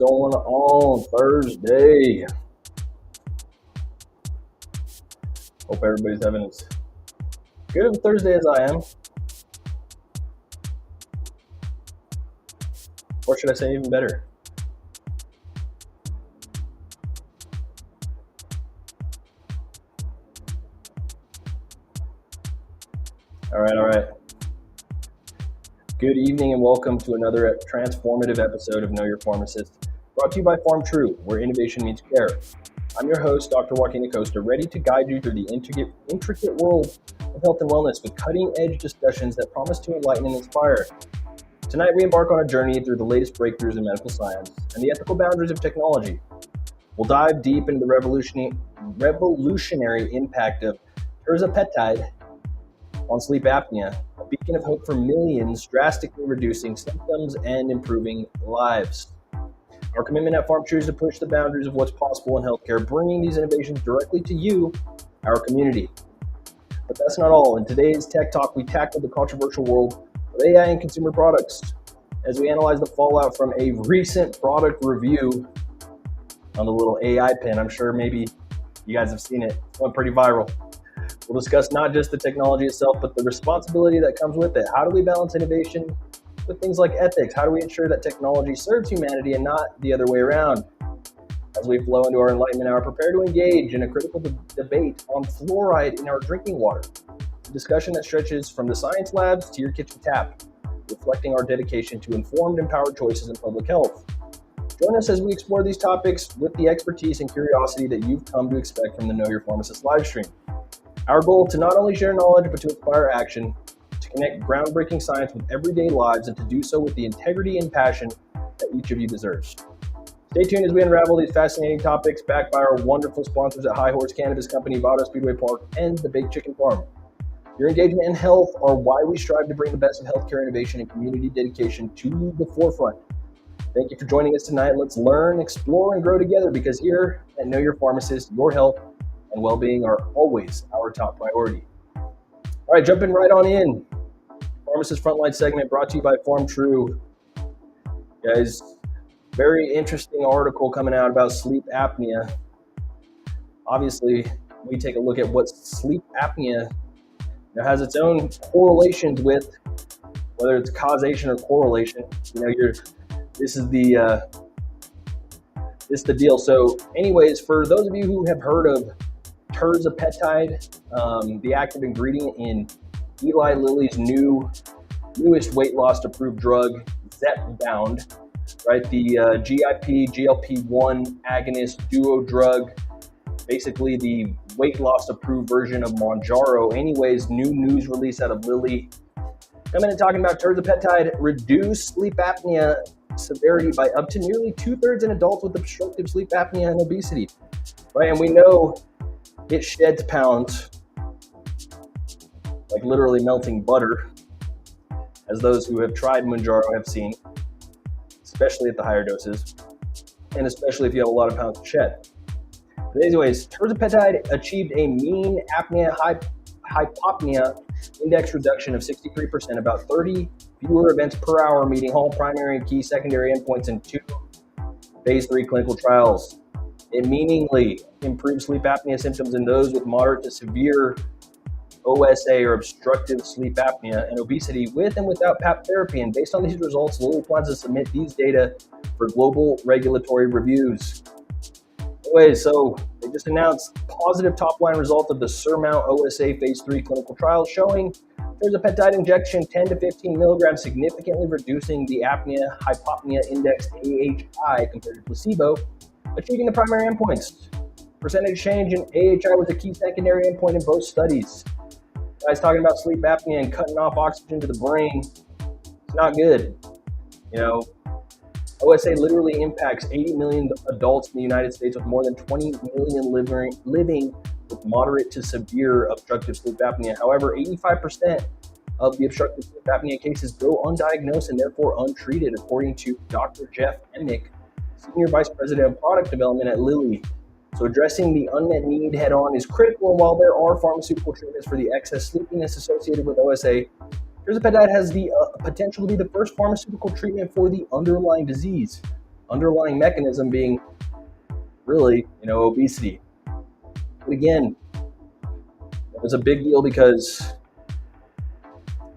Going on Thursday. Hope everybody's having as good of a Thursday as I am. Or should I say even better? All right. Good evening and welcome to another transformative episode of Know Your Pharmacist, brought to you by PharmTrue, where innovation meets care. I'm your host, Dr. Joaquin Acosta, ready to guide you through the intricate world of health and wellness with cutting-edge discussions that promise to enlighten and inspire. Tonight, we embark on a journey through the latest breakthroughs in medical science and the ethical boundaries of technology. We'll dive deep into the revolutionary impact of Tirzepatide on sleep apnea, a beacon of hope for millions, drastically reducing symptoms and improving lives. Our commitment at PharmTrue is to push the boundaries of what's possible in healthcare, bringing these innovations directly to you, our community. But that's not all. In today's Tech Talk, we tackle the controversial world of AI and consumer products as we analyze the fallout from a recent product review on the little AI pen. I'm sure maybe you guys have seen it. It went pretty viral. We'll discuss not just the technology itself, but the responsibility that comes with it. How do we balance innovation with things like ethics? How do we ensure that technology serves humanity and not the other way around? As we flow into our Enlightenment Hour, prepare to engage in a critical debate on fluoride in our drinking water, a discussion that stretches from the science labs to your kitchen tap, reflecting our dedication to informed, empowered choices in public health. Join us as we explore these topics with the expertise and curiosity that you've come to expect from the Know Your Pharmacist live stream. Our goal to not only share knowledge, but to inspire action, to connect groundbreaking science with everyday lives, and to do so with the integrity and passion that each of you deserves. Stay tuned as we unravel these fascinating topics, backed by our wonderful sponsors at High Horse Cannabis Company, Vado Speedway Park, and the Baked Chicken Farm. Your engagement and health are why we strive to bring the best of healthcare innovation and community dedication to the forefront. Thank you for joining us tonight. Let's learn, explore, and grow together, because here at Know Your Pharmacist, your health and well-being are always our top priority. All right, jumping right on in. Pharmacist Frontline segment brought to you by PharmTrue. Guys, very interesting article coming out about sleep apnea. Obviously, we take a look at what sleep apnea has its own correlations with, whether it's causation or correlation. This is the deal. So anyways, for those of you who have heard of Tirzepatide, the active ingredient in Eli Lilly's newest weight loss approved drug, Zepbound, right? The GLP-1 agonist duo drug, basically the weight loss approved version of Mounjaro. Anyways, new news release out of Lilly, coming and talking about Tirzepatide reduce sleep apnea severity by up to nearly 2/3 in adults with obstructive sleep apnea and obesity, right? And we know it sheds pounds like literally melting butter, as those who have tried Mounjaro have seen, especially at the higher doses, and especially if you have a lot of pounds to shed. But anyways, Tirzepatide achieved a mean apnea hypopnea index reduction of 63%, about 30 fewer events per hour, meeting all primary and key secondary endpoints in 2 phase 3 clinical trials. It meaningfully improved sleep apnea symptoms in those with moderate to severe OSA, or obstructive sleep apnea, and obesity with and without PAP therapy. And based on these results, Lilly plans to submit these data for global regulatory reviews. Anyways, so they just announced positive top-line results of the SURMOUNT OSA phase 3 clinical trial, showing there's a peptide injection 10 to 15 milligrams, significantly reducing the apnea hypopnea index AHI compared to placebo, achieving the primary endpoints. Percentage change in AHI was a key secondary endpoint in both studies. Guys, talking about sleep apnea and cutting off oxygen to the brain, it's not good. OSA literally impacts 80 million adults in the United States, with more than 20 million living with moderate to severe obstructive sleep apnea. However, 85% of the obstructive sleep apnea cases go undiagnosed and therefore untreated, according to Dr. Jeff Emick, Senior Vice President of Product Development at Lilly. So addressing the unmet need head on is critical, and while there are pharmaceutical treatments for the excess sleepiness associated with OSA, Tirzepatide has the potential to be the first pharmaceutical treatment for the underlying disease. underlying mechanism being really, obesity. But again, it was a big deal because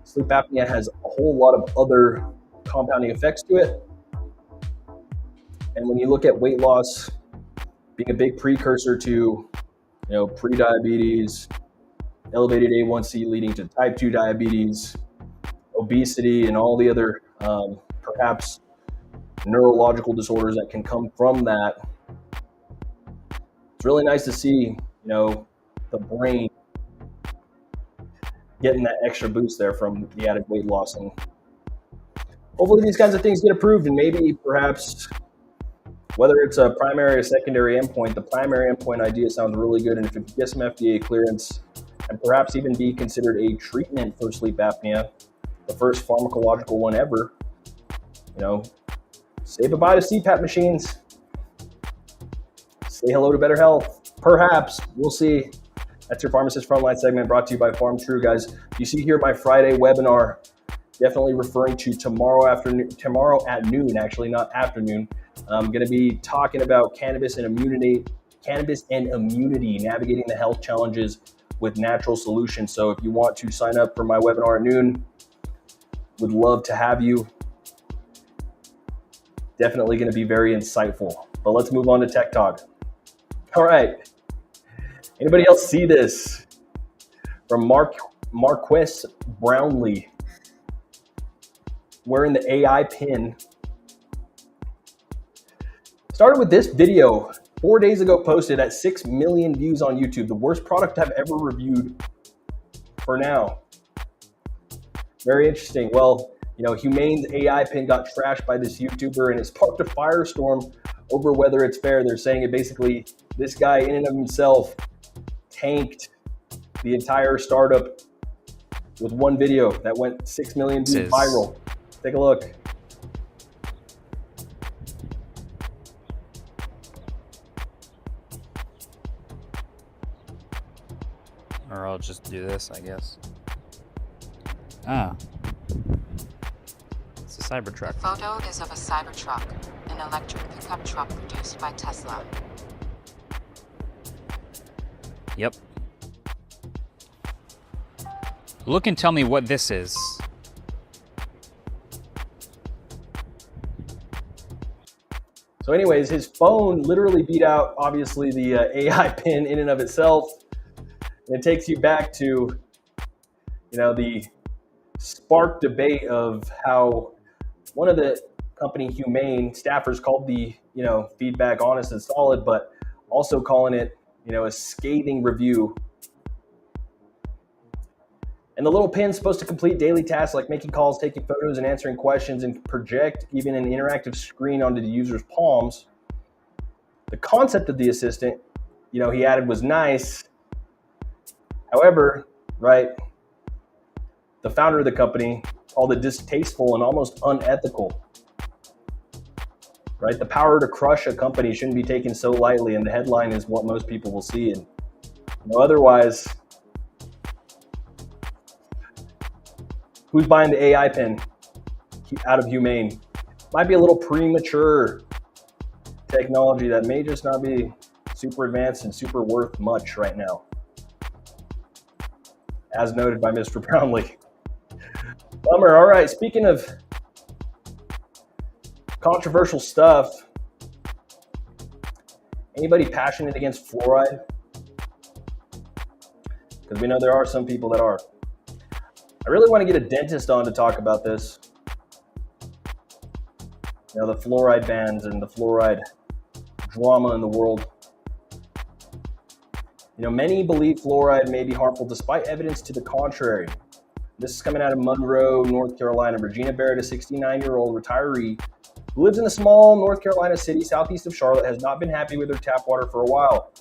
sleep apnea has a whole lot of other compounding effects to it. And when you look at weight loss being a big precursor to, pre-diabetes, elevated A1C leading to type 2 diabetes, obesity, and all the other perhaps neurological disorders that can come from that, it's really nice to see, the brain getting that extra boost there from the added weight loss. And hopefully these kinds of things get approved, and maybe perhaps whether it's a primary or secondary endpoint, the primary endpoint idea sounds really good. And if it gets some FDA clearance and perhaps even be considered a treatment for sleep apnea, the first pharmacological one ever, say bye-bye to CPAP machines. Say hello to better health. Perhaps. We'll see. That's your Pharmacist Frontline segment brought to you by Farm True, guys. You see here my Friday webinar, definitely referring to tomorrow at noon, actually, not afternoon. I'm going to be talking about cannabis and immunity, navigating the health challenges with natural solutions. So if you want to sign up for my webinar at noon, would love to have you. Definitely going to be very insightful. But let's move on to Tech Talk. All right. Anybody else see this? From Marquess Brownlee, wearing the AI pin. Started with this video 4 days ago, posted at 6 million views on YouTube. The worst product I've ever reviewed for now. Very interesting. Well, Humane's AI pin got trashed by this YouTuber, and it sparked a firestorm over whether it's fair. They're saying it basically, this guy in and of himself tanked the entire startup with one video that went 6 million views viral. Take a look. Or I'll just do this, I guess. It's a Cybertruck. The photo is of a Cybertruck, an electric pickup truck produced by Tesla. Yep. Look and tell me what this is. So anyways, his phone literally beat out, obviously, the AI pin in and of itself. And it takes you back to, the spark debate of how one of the company Humane staffers called the, feedback honest and solid, but also calling it, a scathing review. And the little pin's supposed to complete daily tasks like making calls, taking photos, and answering questions, and project even an interactive screen onto the user's palms. The concept of the assistant, he added, was nice. However, right, the founder of the company called it distasteful and almost unethical. Right? The power to crush a company shouldn't be taken so lightly, and the headline is what most people will see. And otherwise, who's buying the AI pin out of Humane? Might be a little premature technology that may just not be super advanced and super worth much right now, as noted by Mr. Brownlee. Bummer. All right, speaking of controversial stuff, anybody passionate against fluoride? Because we know there are some people that are. I really want to get a dentist on to talk about this. The fluoride bans and the fluoride drama in the world. Many believe fluoride may be harmful despite evidence to the contrary. This is coming out of Monroe, North Carolina. Regina Barrett, a 69-year-old retiree who lives in a small North Carolina city southeast of Charlotte, has not been happy with her tap water for a while.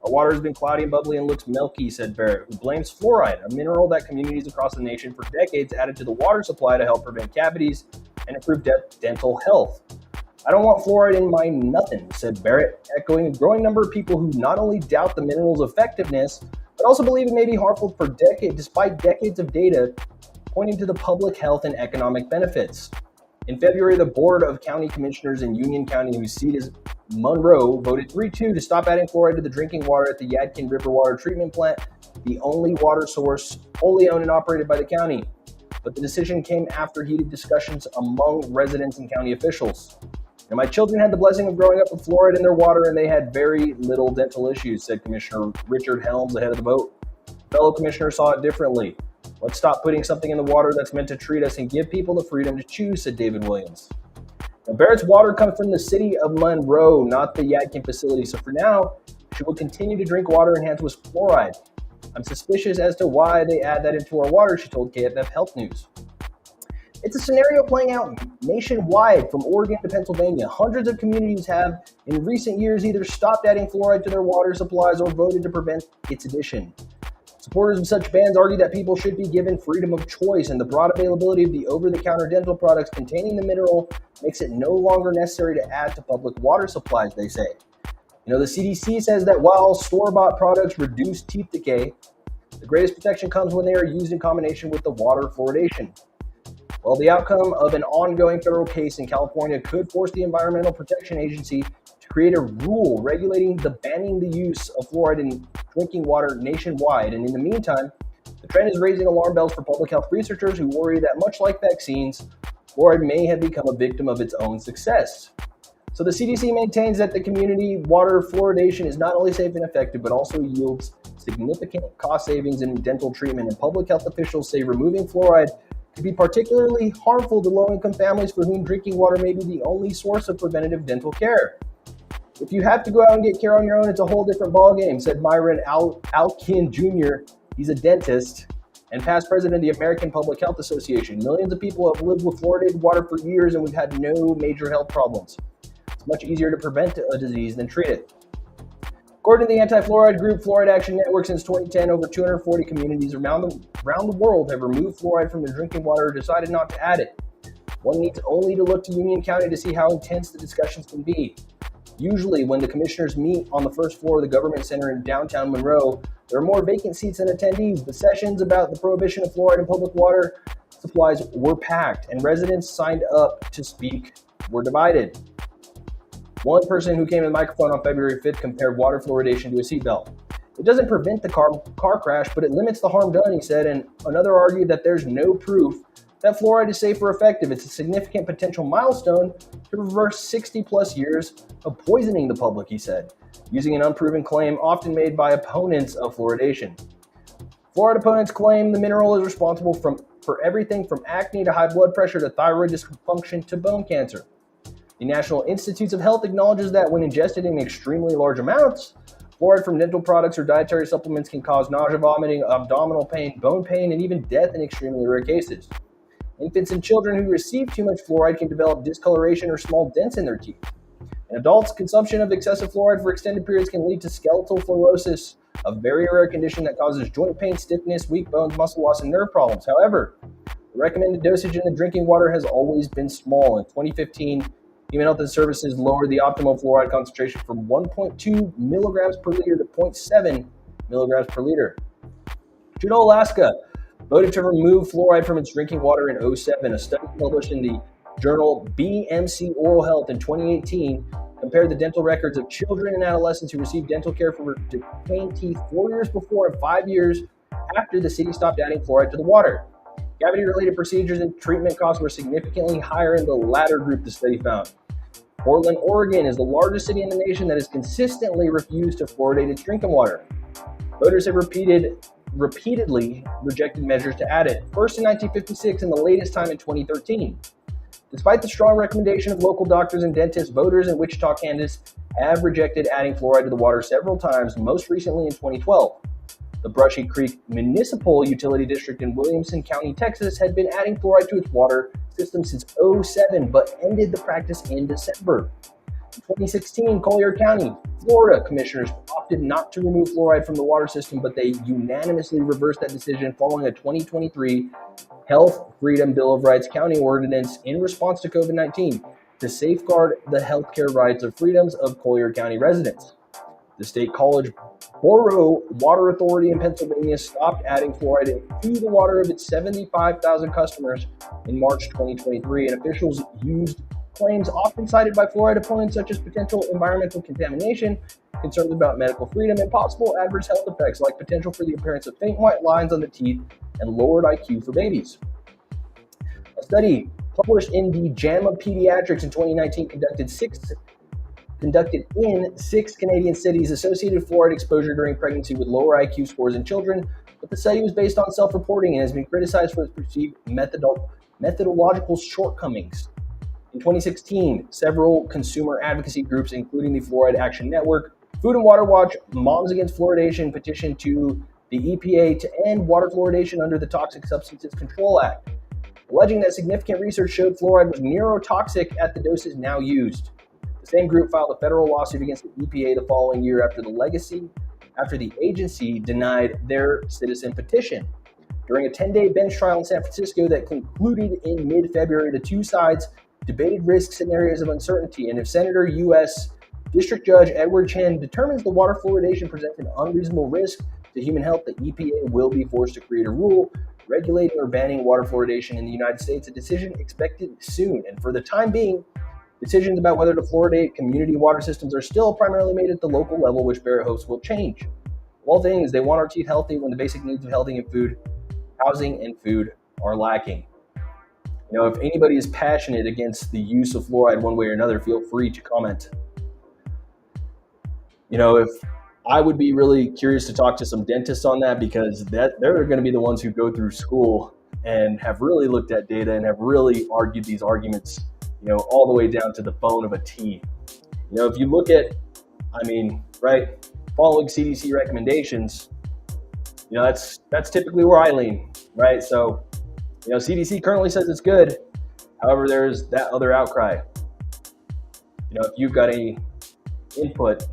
Our water has been cloudy and bubbly and looks milky, said Barrett, who blames fluoride, a mineral that communities across the nation for decades added to the water supply to help prevent cavities and improve dental health. I don't want fluoride in my nothing, said Barrett, echoing a growing number of people who not only doubt the mineral's effectiveness, but also believe it may be harmful for decades, despite decades of data pointing to the public health and economic benefits. In February, the Board of County Commissioners in Union County, whose seat is Monroe, voted 3-2 to stop adding fluoride to the drinking water at the Yadkin River Water Treatment Plant, the only water source wholly owned and operated by the county. But the decision came after heated discussions among residents and county officials. Now, my children had the blessing of growing up with fluoride in their water, and they had very little dental issues, said Commissioner Richard Helms ahead of the vote. Fellow commissioners saw it differently. Let's stop putting something in the water that's meant to treat us and give people the freedom to choose, said David Williams. Now, Barrett's water comes from the city of Monroe, not the Yadkin facility. So for now, she will continue to drink water enhanced with fluoride. I'm suspicious as to why they add that into our water, she told KFF Health News. It's a scenario playing out nationwide from Oregon to Pennsylvania. Hundreds of communities have, in recent years, either stopped adding fluoride to their water supplies or voted to prevent its addition. Supporters of such bans argue that people should be given freedom of choice, and the broad availability of the over-the-counter dental products containing the mineral makes it no longer necessary to add to public water supplies, they say. The CDC says that while store-bought products reduce teeth decay, the greatest protection comes when they are used in combination with the water fluoridation. Well, the outcome of an ongoing federal case in California could force the Environmental Protection Agency to create a rule regulating banning the use of fluoride in drinking water nationwide. And in the meantime, the trend is raising alarm bells for public health researchers who worry that much like vaccines, fluoride may have become a victim of its own success. So the CDC maintains that the community water fluoridation is not only safe and effective, but also yields significant cost savings in dental treatment. And public health officials say removing fluoride could be particularly harmful to low-income families for whom drinking water may be the only source of preventative dental care. If you have to go out and get care on your own, it's a whole different ballgame, said Myron Alkin Jr. He's a dentist and past president of the American Public Health Association. Millions of people have lived with fluoridated water for years, and we've had no major health problems. It's much easier to prevent a disease than treat it. According to the anti-fluoride group Fluoride Action Network, since 2010, over 240 communities around the world have removed fluoride from their drinking water or decided not to add it. One needs only to look to Union County to see how intense the discussions can be. Usually, when the commissioners meet on the first floor of the government center in downtown Monroe, there are more vacant seats than attendees, but sessions about the prohibition of fluoride in public water supplies were packed, and residents signed up to speak were divided. One person who came to the microphone on February 5th compared water fluoridation to a seatbelt. It doesn't prevent the car crash, but it limits the harm done, he said, and another argued that there's no proof that fluoride is safe or effective. It's a significant potential milestone to reverse 60-plus years of poisoning the public, he said, using an unproven claim often made by opponents of fluoridation. Fluoride opponents claim the mineral is responsible for everything from acne to high blood pressure to thyroid dysfunction to bone cancer. The National Institutes of Health acknowledges that when ingested in extremely large amounts, fluoride from dental products or dietary supplements can cause nausea, vomiting, abdominal pain, bone pain, and even death in extremely rare cases. Infants and children who receive too much fluoride can develop discoloration or small dents in their teeth. In adults, consumption of excessive fluoride for extended periods can lead to skeletal fluorosis, a very rare condition that causes joint pain, stiffness, weak bones, muscle loss, and nerve problems. However, the recommended dosage in the drinking water has always been small. In 2015, Human Health and Services lowered the optimal fluoride concentration from 1.2 milligrams per liter to 0.7 milligrams per liter. Juneau, Alaska, voted to remove fluoride from its drinking water in 2007. A study published in the journal BMC Oral Health in 2018 compared the dental records of children and adolescents who received dental care for decaying teeth 4 years before and 5 years after the city stopped adding fluoride to the water. Cavity-related procedures and treatment costs were significantly higher in the latter group, the study found. Portland, Oregon is the largest city in the nation that has consistently refused to fluoridate its drinking water. Voters have repeatedly rejected measures to add it, first in 1956 and the latest time in 2013. Despite the strong recommendation of local doctors and dentists, voters in Wichita, Kansas have rejected adding fluoride to the water several times, most recently in 2012. The Brushy Creek Municipal Utility District in Williamson County, Texas, had been adding fluoride to its water system since 2007, but ended the practice in December. In 2016, Collier County, Florida commissioners opted not to remove fluoride from the water system, but they unanimously reversed that decision following a 2023 Health Freedom Bill of Rights county ordinance in response to COVID-19 to safeguard the healthcare rights of freedoms of Collier County residents. The State College Borough Water Authority in Pennsylvania stopped adding fluoride to the water of its 75,000 customers in March 2023, and officials used claims often cited by fluoride opponents such as potential environmental contamination, concerns about medical freedom, and possible adverse health effects like potential for the appearance of faint white lines on the teeth and lowered IQ for babies. A study published in the JAMA Pediatrics in 2019 conducted in 6 Canadian cities associated fluoride exposure during pregnancy with lower IQ scores in children, but the study was based on self-reporting and has been criticized for its perceived methodological shortcomings. In 2016, several consumer advocacy groups, including the Fluoride Action Network, Food and Water Watch, Moms Against Fluoridation, petitioned to the EPA to end water fluoridation under the Toxic Substances Control Act, alleging that significant research showed fluoride was neurotoxic at the doses now used. The same group filed a federal lawsuit against the EPA the following year after the agency denied their citizen petition. During a 10-day bench trial in San Francisco that concluded in mid-February, the two sides debated risk scenarios of uncertainty, and if Senator U.S. District Judge Edward Chen determines the water fluoridation presents an unreasonable risk to human health, the EPA will be forced to create a rule regulating or banning water fluoridation in the United States, a decision expected soon. And for the time being, decisions about whether to fluoridate community water systems are still primarily made at the local level, which Barrett hopes will change. Of all things, they want our teeth healthy when the basic needs of healthy and food, housing and food are lacking. You know, if anybody is passionate against the use of fluoride one way or another, feel free to comment. You know, if I would be really curious to talk to some dentists on that, because they're going to be the ones who go through school and have really looked at data and have really argued these arguments, you know, all the way down to the bone of a T. You know, if you look at, right, following CDC recommendations, you know, that's typically where I lean, right? So, you know, CDC currently says it's good. However, there's that other outcry. You know, if you've got any input,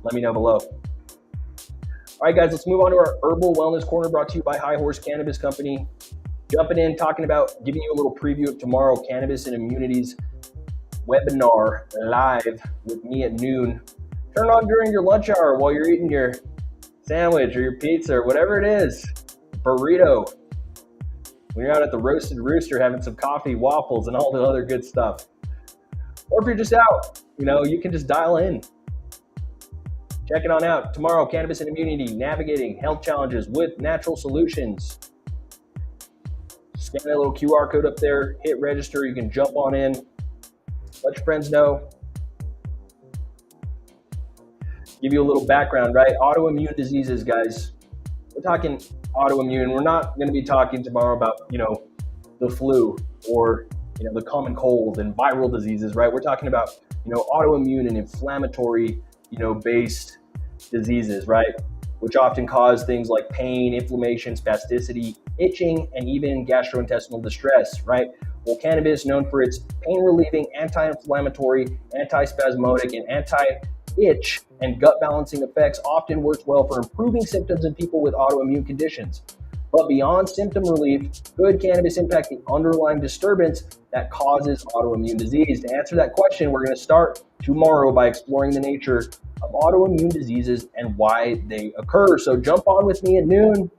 let me know below. All right, guys, let's move on to our Herbal Wellness Corner, brought to you by High Horse Cannabis Company. Jumping in, talking about, giving you a little preview of tomorrow, Cannabis and Immunity's webinar live with me at noon. Turn on during your lunch hour while you're eating your sandwich or your pizza or whatever it is, burrito. When you're out at the Roasted Rooster having some coffee, waffles, and all the other good stuff. Or if you're just out, you know, you can just dial in. Check it on out. Tomorrow, Cannabis and Immunity, navigating health challenges with natural solutions. Scan that little QR code up there, hit register, you can jump on in. Let your friends know. Give you a little background, right? Autoimmune diseases, guys. We're talking autoimmune. We're not going to be talking tomorrow about, you know, the flu or, you know, the common cold and viral diseases, right? We're talking about, you know, autoimmune and inflammatory, you know, based diseases, right? Which often cause things like pain, inflammation, spasticity, itching, and even gastrointestinal distress, right? Well, cannabis, known for its pain-relieving, anti-inflammatory, anti-spasmodic, and anti-itch and gut-balancing effects, often works well for improving symptoms in people with autoimmune conditions. But beyond symptom relief, could cannabis impact the underlying disturbance that causes autoimmune disease? To answer that question, we're going to start tomorrow by exploring the nature of autoimmune diseases and why they occur. So jump on with me at noon.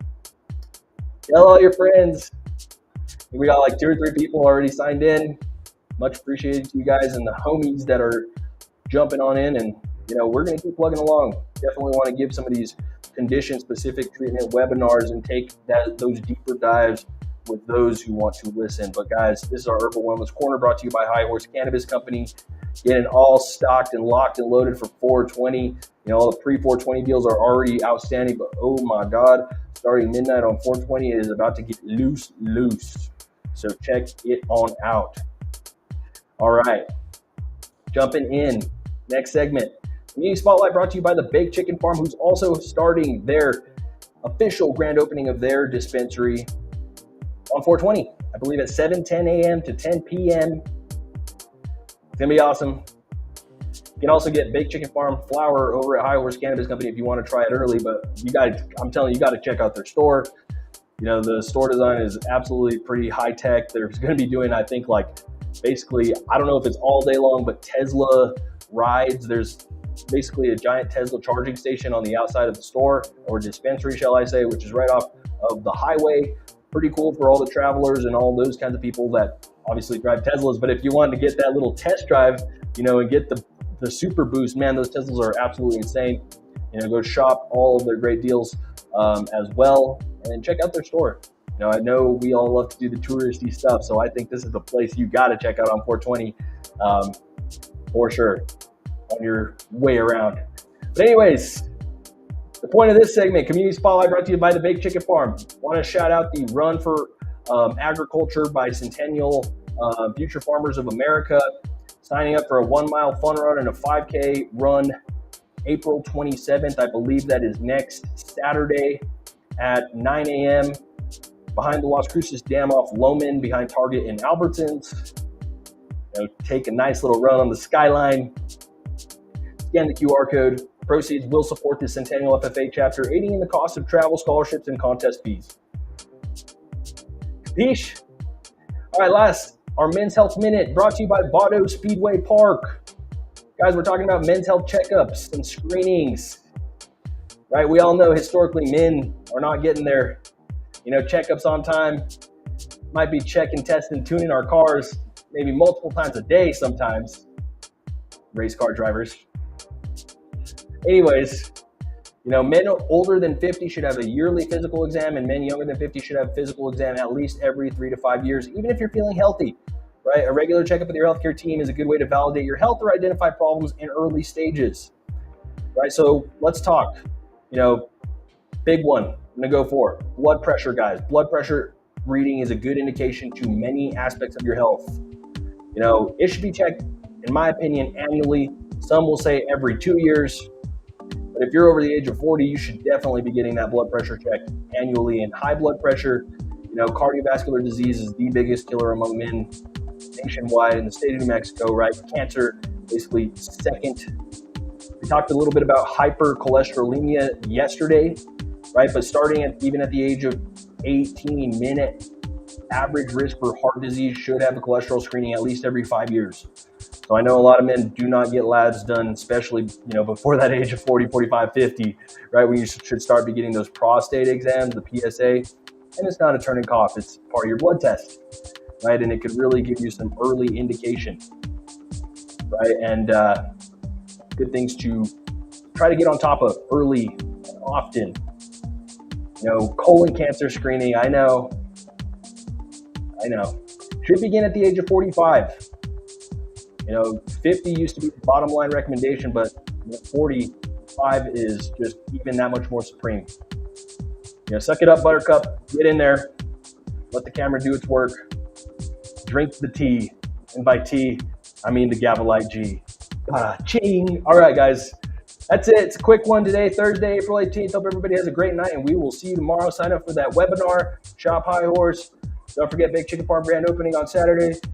Tell all your friends. We got like 2 or 3 people already signed in. Much appreciated to you guys and the homies that are jumping on in. And, you know, we're going to keep plugging along. Definitely want to give some of these condition-specific treatment webinars and take those deeper dives with those who want to listen. But guys, this is our Herbal Wellness Corner, brought to you by High Horse Cannabis Company. Getting all stocked and locked and loaded for 420. You know, all the pre-420 deals are already outstanding, but oh my God, starting midnight on 420, it is about to get loose. So check it on out. All right, jumping in. Next segment, Community Spotlight, brought to you by the Baked Chicken Farm, who's also starting their official grand opening of their dispensary on 420. I believe at 7:10 a.m. to 10 p.m. It's going to be awesome. You can also get Baked Chicken Farm flour over at High Horse Cannabis Company if you want to try it early, but I'm telling you, you got to check out their store. You know, the store design is absolutely pretty high tech. They're going to be doing, I think, like basically, I don't know if it's all day long, but Tesla rides. There's basically a giant Tesla charging station on the outside of the store, or dispensary, shall I say, which is right off of the highway. Pretty cool for all the travelers and all those kinds of people that obviously drive Teslas. But if you wanted to get that little test drive, and get the super boost, man, those Teslas are absolutely insane. Go shop all of their great deals as well, and check out their store. I know we all love to do the touristy stuff, so I think this is the place you got to check out on 420 for sure on your way around. But anyways, the point of this segment, Community Spotlight, brought to you by the Baked Chicken Farm. Want to shout out the Run for Agriculture by Centennial, Future Farmers of America, signing up for a 1 mile fun run and a 5K run April 27th. I believe that is next Saturday at 9 a.m. behind the Las Cruces Dam off Loman, behind Target in Albertsons. Take a nice little run on the skyline. Scan the QR code. Proceeds will support the Centennial FFA chapter, aiding in the cost of travel, scholarships, and contest fees. Capiche? All right, last, our Men's Health Minute, brought to you by Vado Speedway Park. Guys, we're talking about men's health checkups and screenings, right? We all know historically men are not getting their, checkups on time. Might be checking, testing, tuning our cars maybe multiple times a day sometimes. Race car drivers. Anyways, men older than 50 should have a yearly physical exam, and men younger than 50 should have a physical exam at least every 3 to 5 years, even if you're feeling healthy, right? A regular checkup with your healthcare team is a good way to validate your health or identify problems in early stages, right? So let's talk, big one I'm gonna go for blood pressure, guys. Blood pressure reading is a good indication to many aspects of your health. It should be checked, in my opinion, annually. Some will say every 2 years. But if you're over the age of 40, you should definitely be getting that blood pressure checked annually. And high blood pressure, cardiovascular disease is the biggest killer among men nationwide in the state of New Mexico, right? Cancer, basically second. We talked a little bit about hypercholesterolemia yesterday, right? But starting even at the age of 18, men average risk for heart disease should have a cholesterol screening at least every 5 years. So I know a lot of men do not get labs done, especially, before that age of 40, 45, 50, right? When you should start be getting those prostate exams, the PSA, and it's not a turning cough. It's part of your blood test, right? And it could really give you some early indication, right? And good things to try to get on top of early and often. Colon cancer screening, I know. Should begin at the age of 45. 50 used to be the bottom line recommendation, but 45 is just even that much more supreme. Suck it up, buttercup. Get in there. Let the camera do its work. Drink the tea. And by tea, I mean the Gabalite G. Ching. All right, guys. That's it. It's a quick one today, Thursday, April 18th. Hope everybody has a great night, and we will see you tomorrow. Sign up for that webinar. Shop High Horse. Don't forget Baked Chicken Farm grand opening on Saturday.